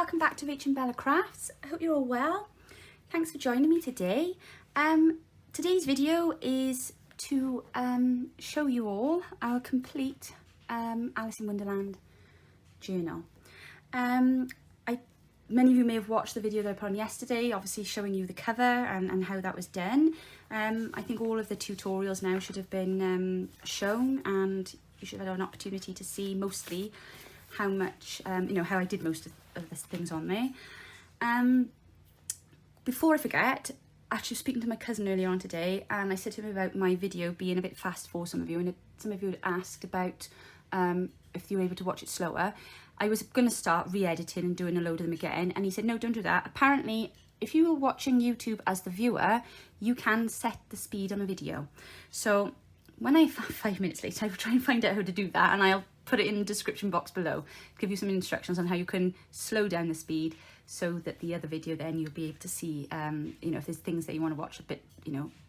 welcome back to RachandBellaCrafts. I hope you're all well. Thanks for joining me today. Today's video is to show you all our complete Alice in Wonderland journal. Many of you may have watched the video that I put on yesterday, obviously showing you the cover and how that was done. I think all of the tutorials now should have been shown, and you should have had an opportunity to see mostly how much, how I did most of the things on there. Before I forget, actually speaking to my cousin earlier on today, and I said to him about my video being a bit fast for some of you, and some of you had asked about if you were able to watch it slower. I was going to start re-editing and doing a load of them again, and he said, no, don't do that. Apparently, if you were watching YouTube as the viewer, you can set the speed on a video. So when I 5 minutes later, I will try and find out how to do that, and I'll put it in the description box below, give you some instructions on how you can slow down the speed so that the other video then you'll be able to see, if there's things that you want to watch a bit,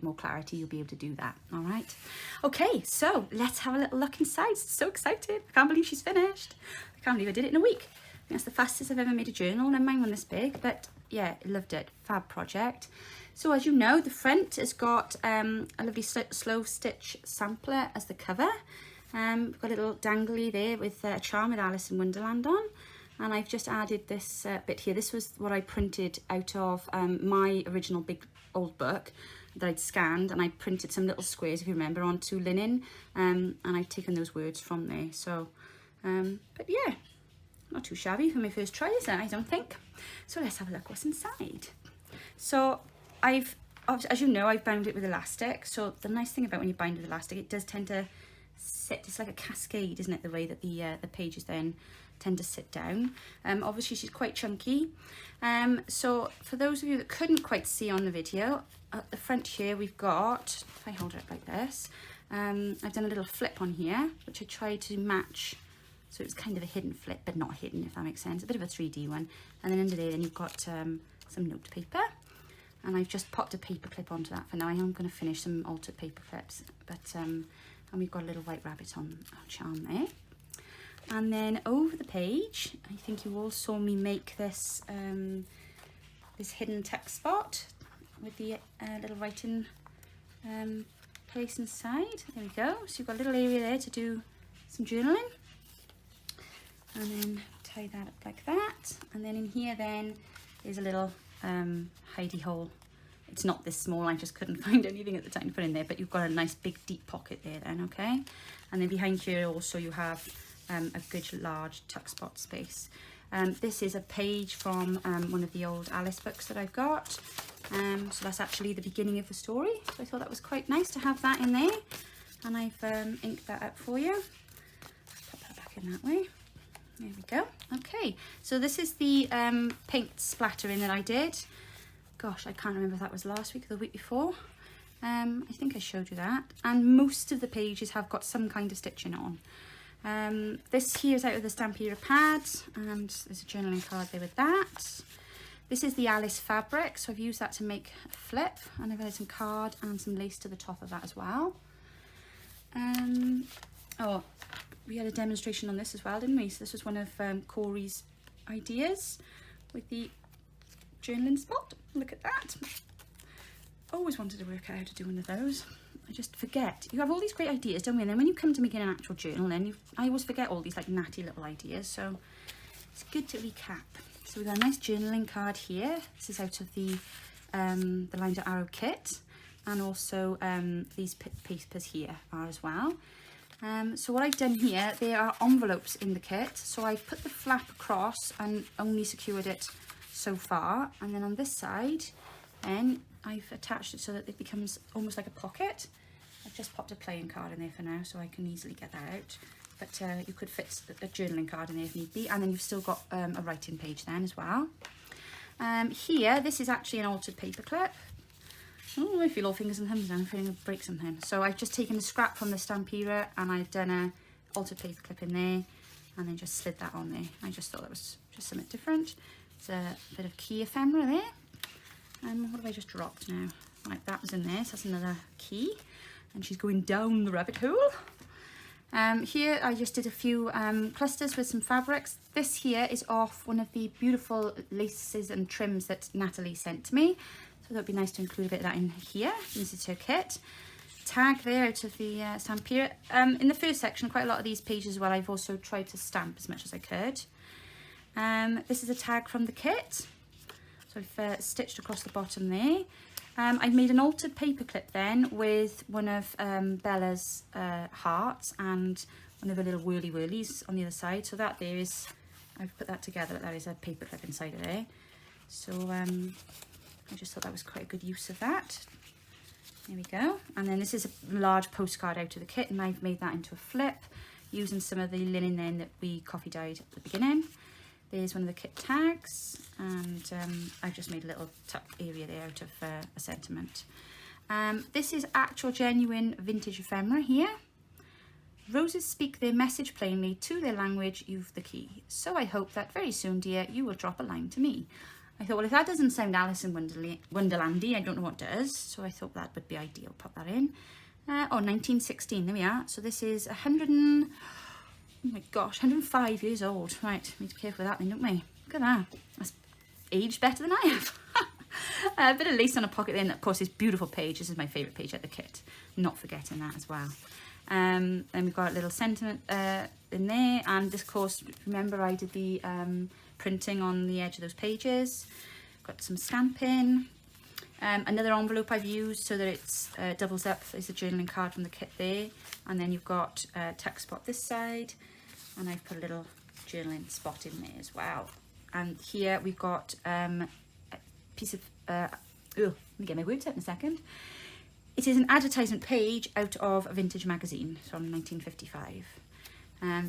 more clarity, you'll be able to do that. All right. Okay, so let's have a little look inside. So excited. I can't believe she's finished. I can't believe I did it in a week. I think that's the fastest I've ever made a journal, and mine one this big, but yeah, loved it. Fab project. So as you know, the front has got a lovely slow stitch sampler as the cover. We've got a little dangly there with a charm with Alice in Wonderland on, and I've just added this bit here. This was what I printed out of my original big old book that I'd scanned, and I printed some little squares, if you remember, onto linen, and I've taken those words from there. So but yeah, not too shabby for my first try, is it? I don't think. So let's have a look what's inside. So as you know, I've bound it with elastic. So the nice thing about when you bind with elastic, it does tend to sit, it's like a cascade, isn't it, the way that the pages then tend to sit down. Obviously she's quite chunky, so for those of you that couldn't quite see on the video, at the front here we've got, if I hold it up like this, I've done a little flip on here which I tried to match, so it's kind of a hidden flip, but not hidden, if that makes sense, a bit of a 3D one. And then under there then you've got some note paper, and I've just popped a paper clip onto that for now. I am going to finish some altered paper clips, but and we've got a little white rabbit on charm there. And then over the page, I think you all saw me make this this hidden text spot with the little writing place inside. There we go. So you've got a little area there to do some journaling. And then tie that up like that. And then in here then there's a little hidey hole. It's not this small, I just couldn't find anything at the time to put in there, but you've got a nice big deep pocket there then, okay? And then behind here also you have a good large tuck spot space. This is a page from one of the old Alice books that I've got. So that's actually the beginning of the story. So I thought that was quite nice to have that in there. And I've inked that up for you. Pop that back in that way. There we go. Okay, so this is the paint splattering that I did. Gosh, I can't remember if that was last week or the week before. I think I showed you that. And most of the pages have got some kind of stitching on. This here is out of the Stampeder pad, and there's a journaling card there with that. This is the Alice fabric, so I've used that to make a flip, and I've added some card and some lace to the top of that as well. Oh, we had a demonstration on this as well, didn't we? So this was one of Corey's ideas with the journaling spot. Look at that. Always wanted to work out how to do one of those. I just forget. You have all these great ideas, don't we? And then when you come to making an actual journal, then I always forget all these like natty little ideas. So it's good to recap. So we've got a nice journaling card here. This is out of the Lines of Arrow kit, and also these papers here are as well. So what I've done here, there are envelopes in the kit. So I've put the flap across and only secured it so far, and then on this side then I've attached it so that it becomes almost like a pocket. I've just popped a playing card in there for now so I can easily get that out, but you could fit a journaling card in there if need be, and then you've still got a writing page then as well. Here, this is actually an altered paper clip. Oh, I feel all fingers and thumbs now. I'm feeling to break something. So I've just taken a scrap from the Stampeder and I've done a altered paper clip in there, and then just slid that on there. I just thought that was just something different. It's a bit of key ephemera there. And what have I just dropped now? Right, that was in there, so that's another key. And she's going down the rabbit hole. Here I just did a few clusters with some fabrics. This here is off one of the beautiful laces and trims that Natalie sent to me. So that would be nice to include a bit of that in here. This is her kit. Tag there out of the stamperia. In the first section, quite a lot of these pages as well, I've also tried to stamp as much as I could. This is a tag from the kit. So I've stitched across the bottom there. I've made an altered paper clip then with one of Bella's hearts and one of her little whirly whirlies on the other side. So that there is, I've put that together, that is a paper clip inside of there. So I just thought that was quite a good use of that. There we go. And then this is a large postcard out of the kit, and I've made that into a flip using some of the linen then that we coffee dyed at the beginning. There's one of the kit tags, and I've just made a little tuck area there out of a sentiment. This is actual genuine vintage ephemera here. Roses speak their message plainly, to their language you've the key. So I hope that very soon, dear, you will drop a line to me. I thought, well, if that doesn't sound Alice in Wonderlandy, I don't know what does. So I thought that would be ideal. Pop that in. 1916, there we are. So this is 105 years old. Right, need to be careful with that then, don't we? Look at that. That's aged better than I have. A bit of lace on a pocket then. Of course, this beautiful page. This is my favourite page at the kit. Not forgetting that as well. Then we've got a little sentiment in there. And this course, remember I did the printing on the edge of those pages. Got some stamping. Another envelope I've used so that it's doubles up. There's a journaling card from the kit there. And then you've got a tuck spot this side. And I've put a little journaling spot in there as well. And here we've got a piece of, let me get my words out in a second. It is an advertisement page out of a vintage magazine from 1955.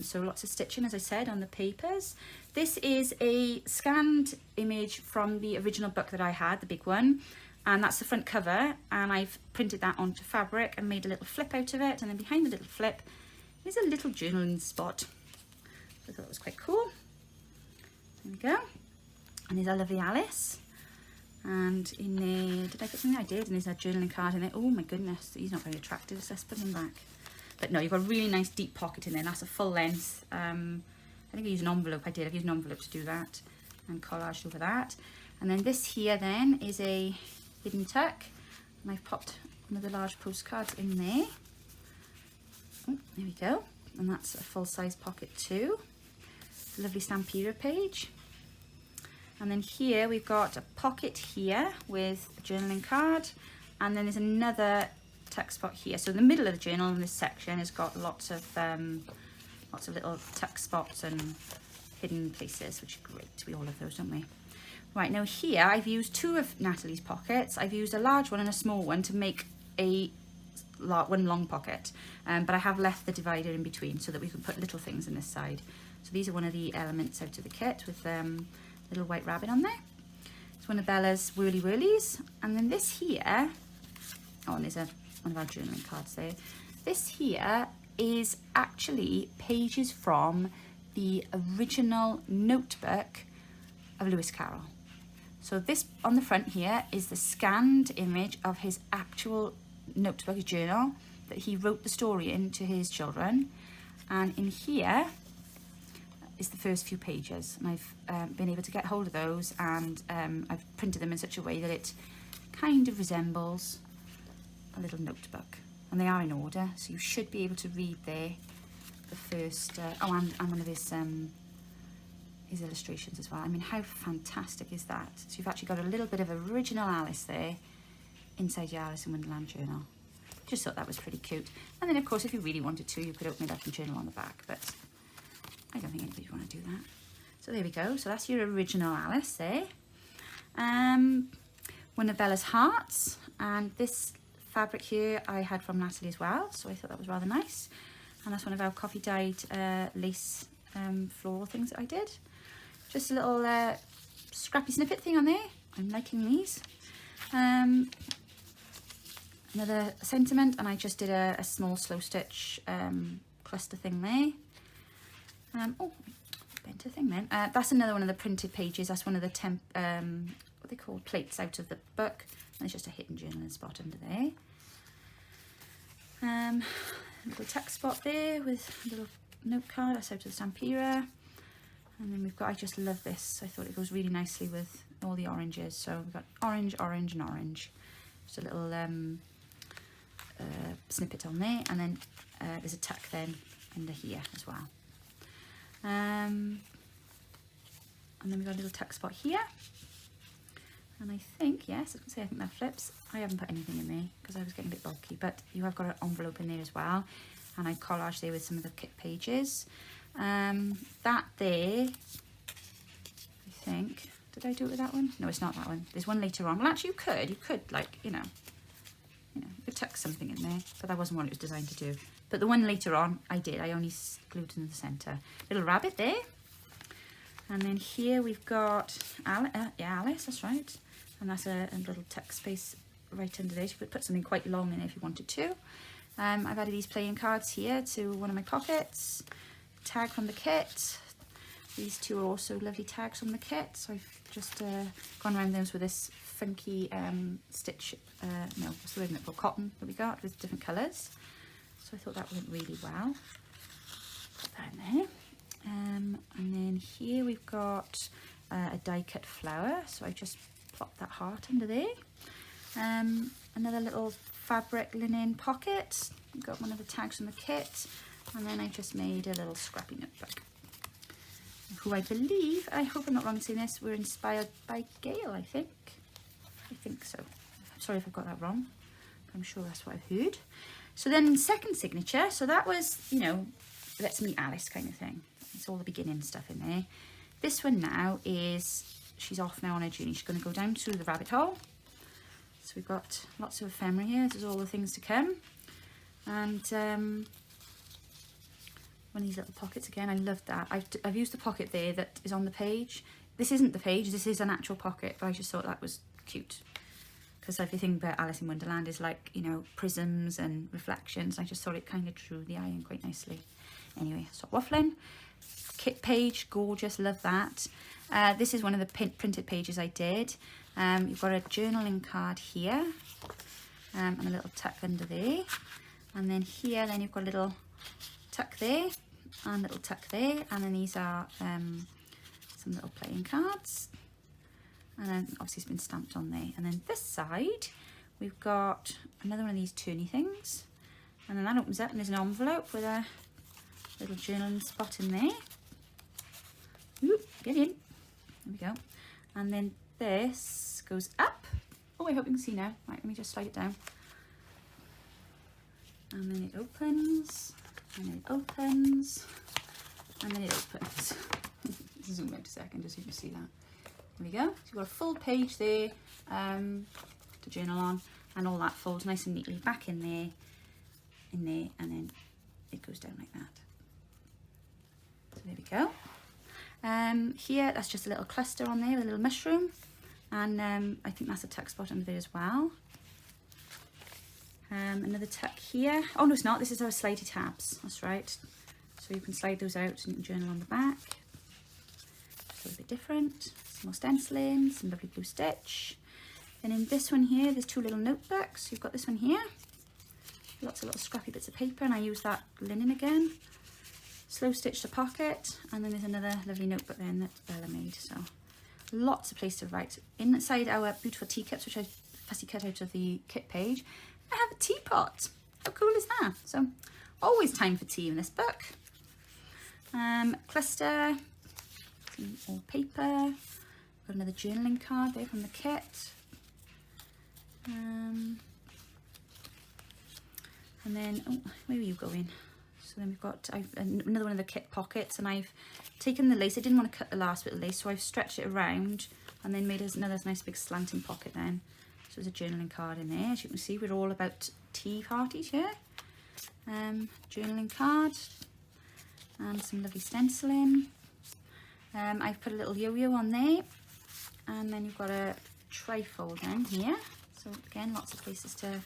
So lots of stitching, as I said, on the papers. This is a scanned image from the original book that I had, the big one. And that's the front cover. And I've printed that onto fabric and made a little flip out of it. And then behind the little flip is a little journaling spot. So I thought it was quite cool. There we go. And there's a lovely Alice. And in there, did I put something? I did. And there's a journaling card in there. Oh my goodness, he's not very attractive, so let's put him back. But no, you've got a really nice deep pocket in there. That's a full length. I think I used an envelope. I did. I've used an envelope to do that and collaged over that. And then this here then is a hidden tuck. And I've popped one of the large postcards in there. Oh, there we go. And that's a full size pocket too. Lovely Stampera page. And then here we've got a pocket here with a journaling card. And then there's another tuck spot here. So the middle of the journal in this section has got lots of little tuck spots and hidden places, which are great. We all love those, don't we? Right, now here I've used two of Natalie's pockets. I've used a large one and a small one to make one long pocket. But I have left the divider in between so that we can put little things in this side. So these are one of the elements out of the kit with little white rabbit on there. It's one of Bella's whirly whirlies. And then this here, oh, and there's one of our journaling cards there. This here is actually pages from the original notebook of Lewis Carroll. So this on the front here is the scanned image of his actual notebook, his journal, that he wrote the story in to his children. And in here is the first few pages. And I've been able to get hold of those, and I've printed them in such a way that it kind of resembles a little notebook. And they are in order, so you should be able to read there the first, and one of his illustrations as well. I mean, how fantastic is that? So you've actually got a little bit of original Alice there inside your Alice in Wonderland journal. Just thought that was pretty cute. And then of course, if you really wanted to, you could open it up and journal on the back, but I don't think anybody would want to do that. So there we go. So that's your original Alice there. One of Bella's hearts, and this fabric here I had from Natalie as well, so I thought that was rather nice. And that's one of our coffee dyed lace floral things that I did. Just a little scrappy snippet thing on there. I'm liking these. Another sentiment, and I just did a small slow stitch cluster thing there. Oh, bent a thing then. That's another one of the printed pages. That's one of the what they call plates out of the book. And there's just a hidden journaling spot under there. a little text spot there with a little note card. That's out of the Stampera. And then we've got, I just love this. I thought it goes really nicely with all the oranges. So we've got orange, orange and orange. Just a little snippet on there. And then there's a tuck then under here as well. And then we've got a little tuck spot here. And I think, yes, I can say I think that flips. I haven't put anything in there because I was getting a bit bulky, but you have got an envelope in there as well. And I collaged there with some of the kit pages. That there, I think, did I do it with that one? No, it's not that one. There's one later on. Well, actually you could like, you could tuck something in there, but that wasn't what it was designed to do. But the one later on, I did. I only glued in the centre. Little rabbit there. And then here we've got Alice, that's right. And that's a little tuck space right under there. You could put something quite long in if you wanted to. I've added these playing cards here to one of my pockets. Tag from the kit. These two are also lovely tags from the kit. So I've just gone around those with this funky stitch, no, what's the word for cotton that we got with different colours. So I thought that went really well. Put that in there. And then here we've got a die cut flower. So I just plopped that heart under there. Another little fabric linen pocket. We've got one of the tags from the kit. And then I just made a little scrappy notebook. Who I believe, I hope I'm not wrong in saying this, were inspired by Gail, I think. I think so. Sorry if I've got that wrong. I'm sure that's what I've heard. So then second signature, so that was, let's meet Alice kind of thing. It's all the beginning stuff in there. This one now is, she's off now on her journey. She's going to go down through the rabbit hole. So we've got lots of ephemera here. This is all the things to come. And one of these little pockets again. I love that. I've used the pocket there that is on the page. This isn't the page. This is an actual pocket. But I just thought that was cute. Because everything about Alice in Wonderland is like, prisms and reflections. I just thought it kind of drew the eye in quite nicely. Anyway, stop waffling. Kit page, gorgeous, love that. This is one of the printed pages I did. You've got a journaling card here. And a little tuck under there. And then here, then you've got a little tuck there. And a little tuck there. And then these are some little playing cards. And then obviously it's been stamped on there. And then this side, we've got another one of these turny things. And then that opens up and there's an envelope with a little journaling spot in there. Ooh, get in. There we go. And then this goes up. Oh, I hope you can see now. Right, let me just slide it down. And then it opens. And then it opens. And then it opens. Zoom out a second just so you can see that. There we go. So you've got a full page there to journal on, and all that folds nice and neatly back in there, and then it goes down like that. So there we go. Here, that's just a little cluster on there, a little mushroom, and I think that's a tuck spot under there as well. Another tuck here. Oh no, it's not. This is our slidey tabs. That's right. So you can slide those out and you can journal on the back. It's a little bit different. Some more stenciling, some lovely blue stitch. Then in this one here, there's two little notebooks. You've got this one here. Lots of little scrappy bits of paper, and I use that linen again. Slow stitched a pocket, and then there's another lovely notebook then that Bella made. So lots of place to write. Inside our beautiful teacups, which I fussy cut out of the kit page, I have a teapot. How cool is that? So always time for tea in this book. Cluster, some more paper. Got another journaling card there from the kit. And then, oh, where are you going? So then we've got another one of the kit pockets, and I've taken the lace. I didn't want to cut the last bit of lace, so I've stretched it around and then made another nice big slanting pocket then. So there's a journaling card in there. As you can see, we're all about tea parties here. Journaling card and some lovely stenciling. I've put a little yo-yo on there, and then you've got a trifold then here. So again, lots of places to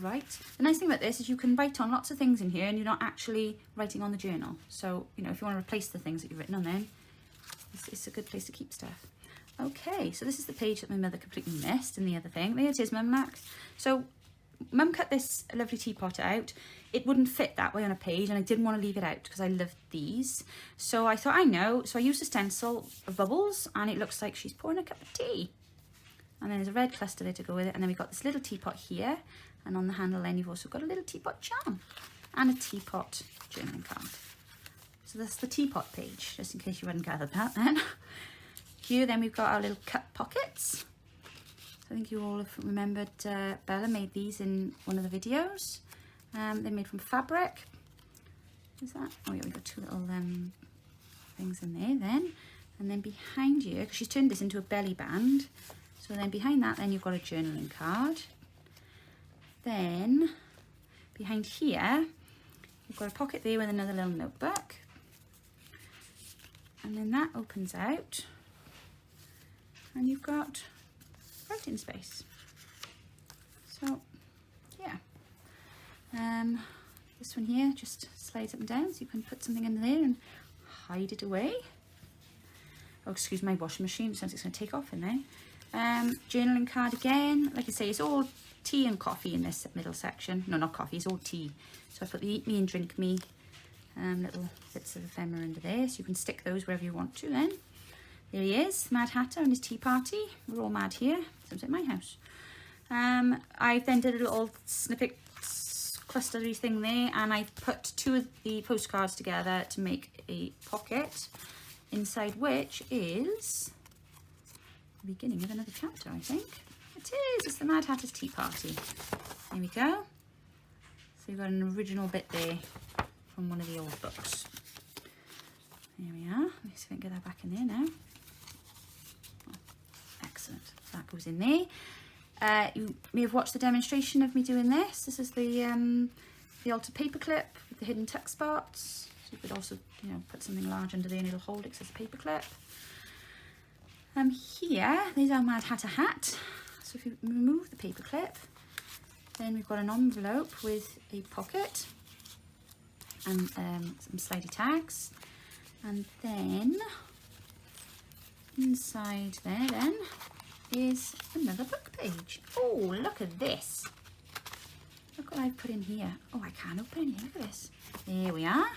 write. The nice thing about this is you can write on lots of things in here, and you're not actually writing on the journal. So, if you want to replace the things that you've written on then, it's a good place to keep stuff. Okay, so this is the page that my mother completely missed in the other thing. There it is, Mum Mac. So Mum cut this lovely teapot out. it wouldn't fit that way on a page, and I didn't want to leave it out because I loved these. So I thought, I know, so I used a stencil of bubbles, and it looks like she's pouring a cup of tea. And then there's a red cluster there to go with it, and then we've got this little teapot here, and on the handle then you've also got a little teapot charm and a teapot journaling card. So that's the teapot page, just in case you hadn't gathered that then. Here then we've got our little cup pockets. So I think you all have remembered Bella made these in one of the videos. They're made from fabric. Is that? Oh yeah, we've got two little things in there then. And then behind you, because she's turned this into a belly band, so then behind that then you've got a journaling card. Then behind here you've got a pocket there with another little notebook, and then that opens out and you've got writing space. So yeah, this one here just slides up and down, so you can put something in there and hide it away. Oh, excuse my washing machine, sounds like it's going to take off in there. Journaling card again, like I say, it's all tea and coffee in this middle section. No, not coffee, it's all tea. So I put the eat me and drink me little bits of ephemera under there, so you can stick those wherever you want to then. There he is, Mad Hatter and his tea party. We're all mad here, sounds like my house. I then did a little snippet clustery thing there, and I put two of the postcards together to make a pocket, inside which is the beginning of another chapter, I think. It is, it's the Mad Hatter's tea party. There we go. So you've got an original bit there from one of the old books. There we are. Let me see if I can get that back in there now. Oh, excellent. So that goes in there. You may have watched the demonstration of me doing this. This is the altered paper clip with the hidden tuck spots. So you could also, you know, put something large under there and it'll hold it as a paper clip. Here, there's our Mad Hatter hat. So if you remove the paper clip, then we've got an envelope with a pocket and some slidey tags. And then inside there then is another book page. Oh, look at this. Look what I've put in here. Oh, I can't open it. Look at this. There we are.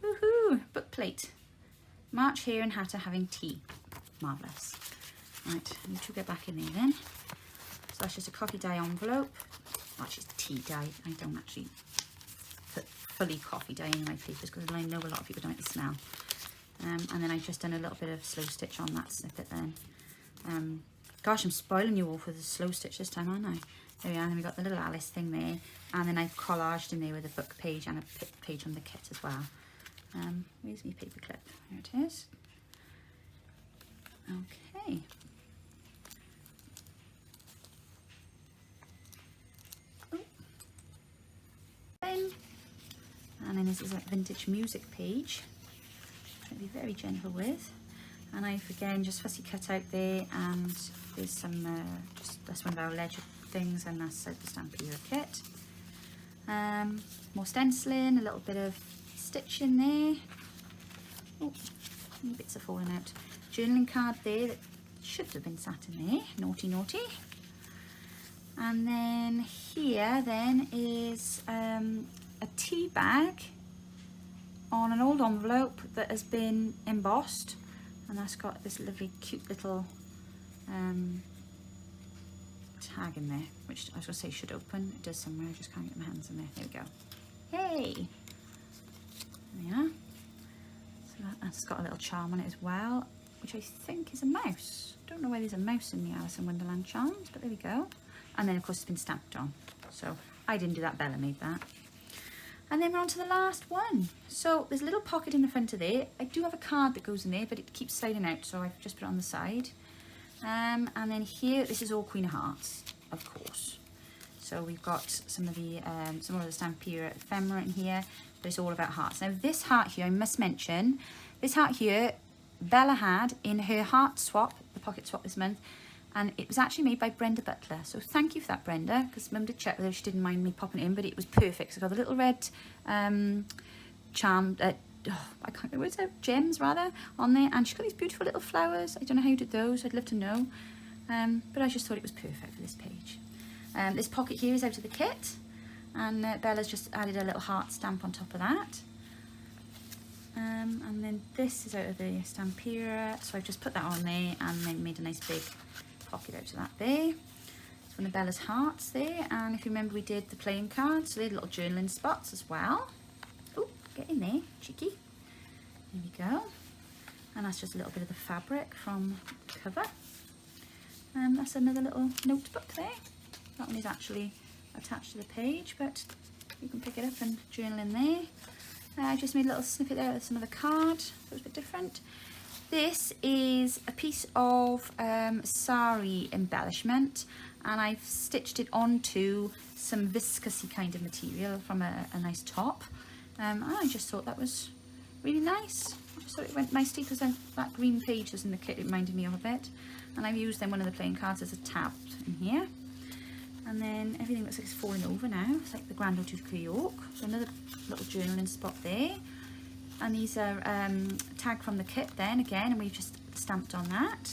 Woohoo! Book plate. March Hare and Hatter having tea. Marvellous. Right, I need to get back in there then. So that's just a coffee dye envelope. Actually, it's tea dye. I don't actually put fully coffee dye in my papers because I know a lot of people don't like the smell. And then I've just done a little bit of slow stitch on that snippet then. Gosh, I'm spoiling you all for the slow stitch this time, aren't I? There we are, and then we've got the little Alice thing there. And then I've collaged in there with a book page and a page on the kit as well. Where's my paper clip? There it is. Okay. Oh. And then this is a vintage music page, which I'll be very gentle with. And I've again just fussy cut out there, and there's some, that's one of our ledger things, and that's the Stampede kit. More stenciling, a little bit of stitch in there. Oh, bits are falling out. Journaling card there that should have been sat in there, naughty naughty. And then here then is a tea bag on an old envelope that has been embossed, and that's got this lovely cute little tag in there, which I was going to say should open. It does somewhere, I just can't get my hands in there. There we go. Hey! There we are. So that's got a little charm on it as well, which I think is a mouse. Don't know why there's a mouse in the Alice in Wonderland charms, but there we go. And then of course it's been stamped on. So I didn't do that, Bella made that. And then we're on to the last one. So there's a little pocket in the front of there. I do have a card that goes in there, but it keeps sliding out, so I've just put it on the side. And then here, this is all Queen of Hearts, of course. So we've got some of the Stampede ephemera in here, but it's all about hearts. Now this heart here, I must mention, this heart here, Bella had in her heart swap, the pocket swap this month, and it was actually made by Brenda Butler. So thank you for that, Brenda, because Mum did check whether she didn't mind me popping it in, but it was perfect. So I got the little red charm, I can't remember, what's it, gems rather, on there, and she's got these beautiful little flowers. I don't know how you did those, I'd love to know, but I just thought it was perfect for this page. This pocket here is out of the kit, And Bella's just added a little heart stamp on top of that. And then this is out of the Stampera, so I've just put that on there and then made a nice big pocket out of that there. It's one of Bella's hearts there, and if you remember we did the playing cards, so they had little journaling spots as well. Oh, get in there, cheeky. There we go. And that's just a little bit of the fabric from the cover. And that's another little notebook there. That one is actually attached to the page, but you can pick it up and journal in there. I just made a little snippet there with some of the card, so it was a bit different. This is a piece of sari embellishment, and I've stitched it onto some viscousy kind of material from a nice top. And I just thought that was really nice. I just thought it went nicely because that green page that's in the kit, it reminded me of a bit. And I've used then one of the playing cards as a tab in here. And then everything looks like it's falling over now. It's like the Grand Hotel of York. So another little journaling spot there. And these are tagged from the kit then again, and we've just stamped on that.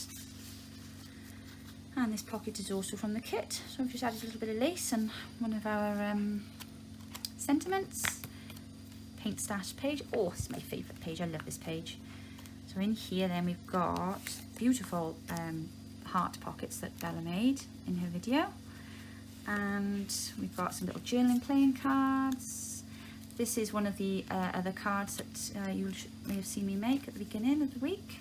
And this pocket is also from the kit. So we've just added a little bit of lace and one of our sentiments. Paint stash page. Oh, it's my favourite page. I love this page. So in here then we've got beautiful heart pockets that Bella made in her video. And we've got some little journaling playing cards. This is one of the other cards that you may have seen me make at the beginning of the week.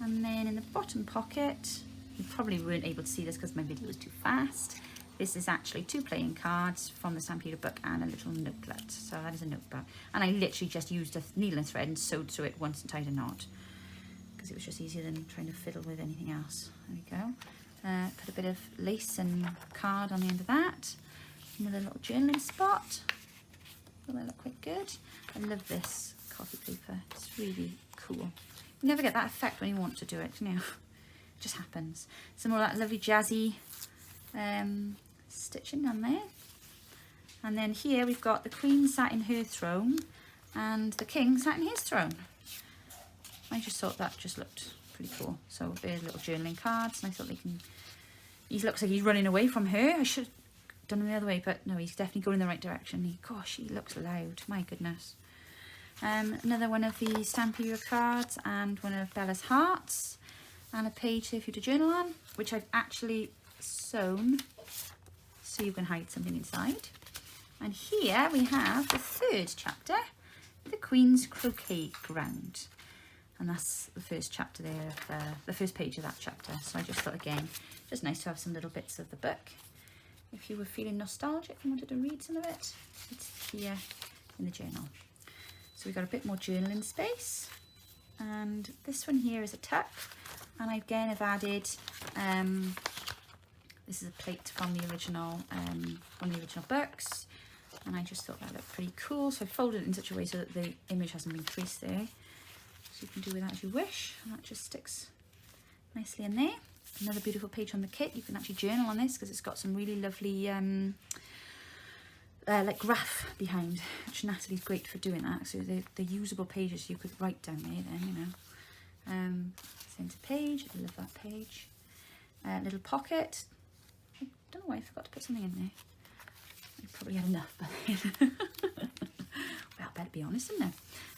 And then in the bottom pocket, you probably weren't able to see this because my video was too fast. This is actually 2 playing cards from the Stampera book and a little notelet. So that is a notebook. And I literally just used a needle and thread and sewed through it once and tied a knot, because it was just easier than trying to fiddle with anything else. There we go. Put a bit of lace and card on the end of that. Another little journaling spot. Oh, they look quite good. I love this coffee paper. It's really cool. You never get that effect when you want to do it, you know. It just happens. Some more of that lovely jazzy stitching on there. And then here we've got the Queen sat in her throne and the King sat in his throne. I just thought that just looked pretty cool. So there's little journaling cards, and I thought he looks like he's running away from her. I should have done it the other way, but no, he's definitely going in the right direction. Gosh, he looks loud, my goodness. Another one of the Stampera cards and one of Bella's hearts, and a page here for you to journal on, which I've actually sewn so you can hide something inside. And here we have the 3rd chapter, the Queen's Croquet Ground. And that's the first chapter there, the first page of that chapter. So I just thought, again, just nice to have some little bits of the book. If you were feeling nostalgic and wanted to read some of it, it's here in the journal. So we've got a bit more journaling space. And this one here is a tuck. And again, I've added, this is a plate from the original books. And I just thought that looked pretty cool. So I folded it in such a way so that the image hasn't been creased there. So you can do with that as you wish, and that just sticks nicely in there. Another beautiful page on the kit. You can actually journal on this because it's got some really lovely like graph behind, which Natalie's great for doing that. So they're usable pages you could write down there then, you know. Centre page, I love that page. Little pocket. I don't know why I forgot to put something in there. I probably had enough, but well, better be honest, isn't it?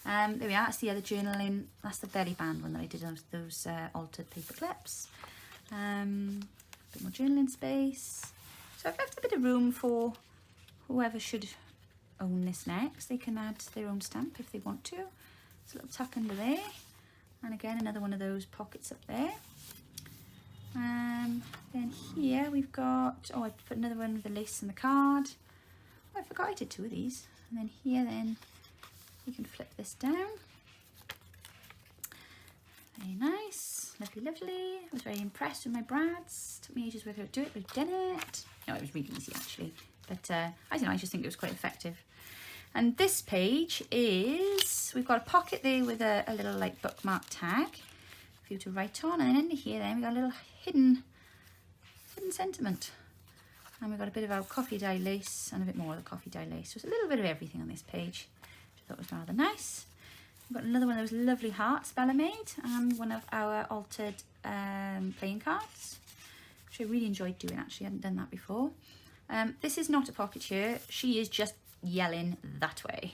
There we are, that's the other journaling, that's the belly band one that I did on those altered paper clips. A bit more journaling space. So I've left a bit of room for whoever should own this next. They can add their own stamp if they want to. There's a little tuck under there. And again, another one of those pockets up there. Then here we've got, oh, I put another one with the lace and the card. Oh, I forgot I did 2 of these. And then here then, you can flip this down. Very nice, lovely, lovely. I was very impressed with my brads. Took me ages worth to do it, we've done it. No, it was really easy actually. But I don't know, I just think it was quite effective. And this page is, we've got a pocket there with a little like bookmark tag for you to write on. And in here then, we've got a little hidden sentiment. And we've got a bit of our coffee dye lace and a bit more of the coffee dye lace. So it's a little bit of everything on this page, which I thought was rather nice. We've got another one of those lovely hearts Bella made, and one of our altered playing cards, which I really enjoyed doing actually. I hadn't done that before. This is not a pocket. She is just yelling that way.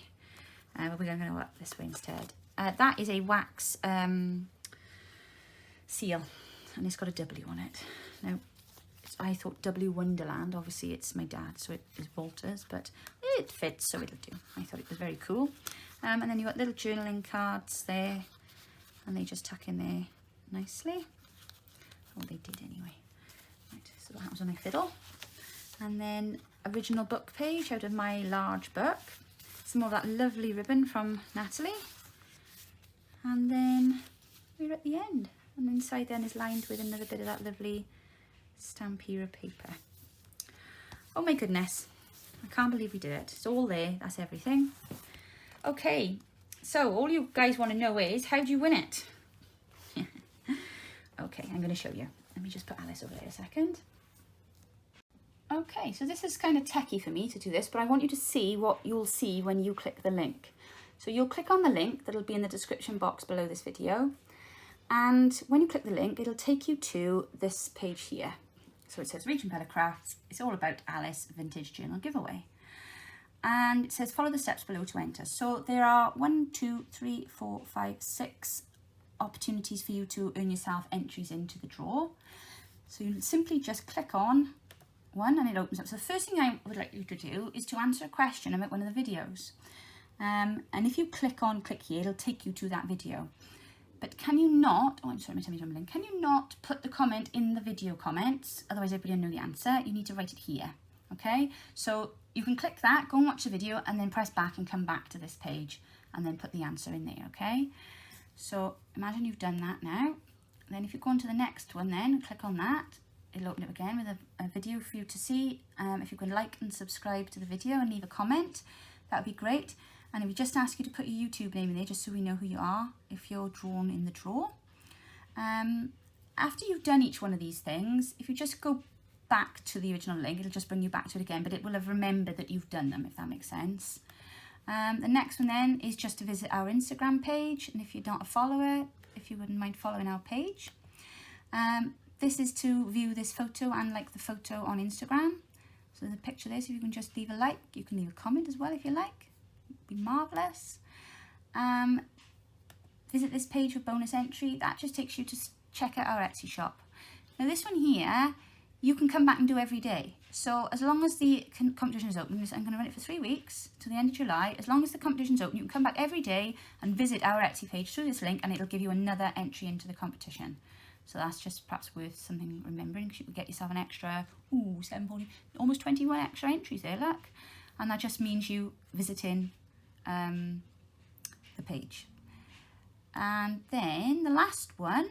We're going to go up this way instead. That is a wax seal, and it's got a W on it. Now, I thought W Wonderland. Obviously, it's my dad, so it is Walter's, but it fits, so it'll do. I thought it was very cool. And then you've got little journaling cards there, and they just tuck in there nicely. Oh, they did anyway. Right, so that was on my fiddle. And then original book page out of my large book. Some more of that lovely ribbon from Natalie. And then we're at the end. And inside then is lined with another bit of that lovely Stampira paper. Oh my goodness. I can't believe we did it. It's all there. That's everything. Okay. So all you guys want to know is, how do you win it? Okay, I'm going to show you. Let me just put Alice over there a second. Okay, so this is kind of techie for me to do this, but I want you to see what you'll see when you click the link. So you'll click on the link that'll be in the description box below this video. And when you click the link, it'll take you to this page here. So it says RachandBellaCrafts. It's all about Alice Vintage Journal Giveaway. And it says follow the steps below to enter. So there are 6 opportunities for you to earn yourself entries into the draw. So you simply just click on one and it opens up. So the first thing I would like you to do is to answer a question about one of the videos. And if you click here, it'll take you to that video. But can you not, oh, I'm sorry, my tummy's rumbling. Can you not put the comment in the video comments? Otherwise everybody will know the answer. You need to write it here, okay? So you can click that, go and watch the video, and then press back and come back to this page and then put the answer in there, okay? So imagine you've done that now. Then if you go on to the next one then, click on that, it'll open up again with a video for you to see. If you can like and subscribe to the video and leave a comment, that would be great. And we just ask you to put your YouTube name in there just so we know who you are if you're drawn in the draw. After you've done each one of these things, if you just go back to the original link, it'll just bring you back to it again, but it will have remembered that you've done them, if that makes sense. The next one then is just to visit our Instagram page, and if you're not a follower, if you wouldn't mind following our page. This is to view this photo and like the photo on Instagram. So the picture there, so if you can just leave a like, you can leave a comment as well if you like. It'd be marvellous. Visit this page for bonus entry. That just takes you to check out our Etsy shop. Now this one here, you can come back and do every day. So as long as the competition is open, I'm going to run it for 3 weeks to the end of July. As long as the competition is open, you can come back every day and visit our Etsy page through this link, and it'll give you another entry into the competition. So that's just perhaps worth something remembering, because you could get yourself an extra, 740, almost 21 extra entries there, look. And that just means you visiting the page. And then the last one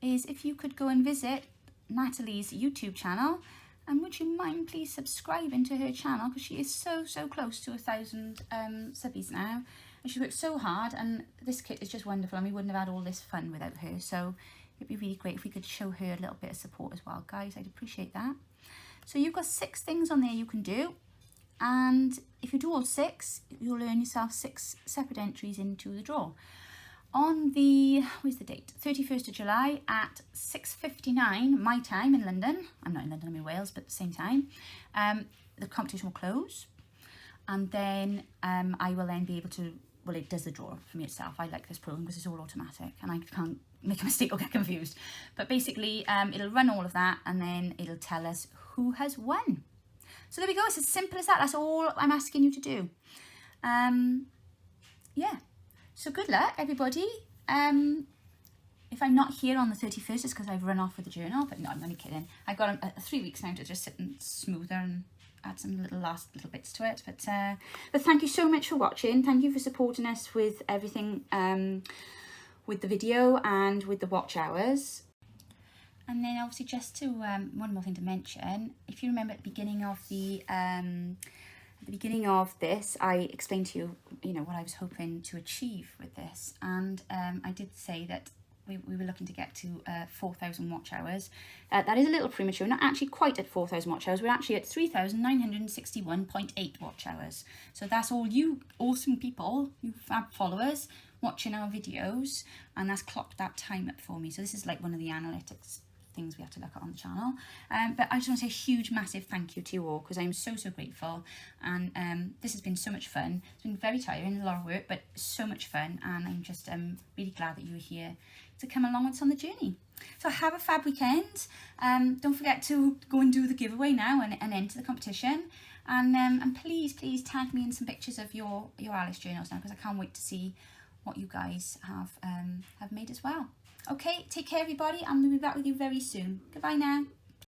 is if you could go and visit Natalie's YouTube channel, and would you mind please subscribing to her channel, because she is so close to 1,000 subbies now, and she worked so hard, and this kit is just wonderful, and we wouldn't have had all this fun without her. So it'd be really great if we could show her a little bit of support as well, guys. I'd appreciate that. So you've got 6 things on there you can do, and if you do all 6, you'll earn yourself 6 separate entries into the draw. On the, where's the date? 31st of July at 6:59 my time in London. I'm not in London, I'm in Wales, but at the same time. The competition will close. And then I will then be able to, well, it does the draw for me itself. I like this program because it's all automatic and I can't make a mistake or get confused. But basically, it'll run all of that and then it'll tell us who has won. So there we go. It's as simple as that. That's all I'm asking you to do. Yeah. So good luck, everybody. If I'm not here on the 31st, it's because I've run off with the journal, but no, I'm only kidding. I've got 3 weeks now to just sit and smoother and add some last little bits to it. But thank you so much for watching. Thank you for supporting us with everything, with the video and with the watch hours. And then obviously just to, one more thing to mention, if you remember at the beginning of this, I explained to you, what I was hoping to achieve with this. And I did say that we were looking to get to 4,000 watch hours. That is a little premature. We're not actually quite at 4,000 watch hours. We're actually at 3,961.8 watch hours. So that's all you awesome people, you fab followers, watching our videos. And that's clocked that time up for me. So this is like one of the analytics things we have to look at on the channel. But I just want to say a huge, massive thank you to you all, because I'm so, so grateful. And this has been so much fun. It's been very tiring, a lot of work, but so much fun. And I'm just really glad that you were here to come along with us on the journey. So have a fab weekend. Don't forget to go and do the giveaway now and enter the competition. And please tag me in some pictures of your Alice journals now, because I can't wait to see what you guys have made as well. Okay, take care everybody, and we'll be back with you very soon. Goodbye now.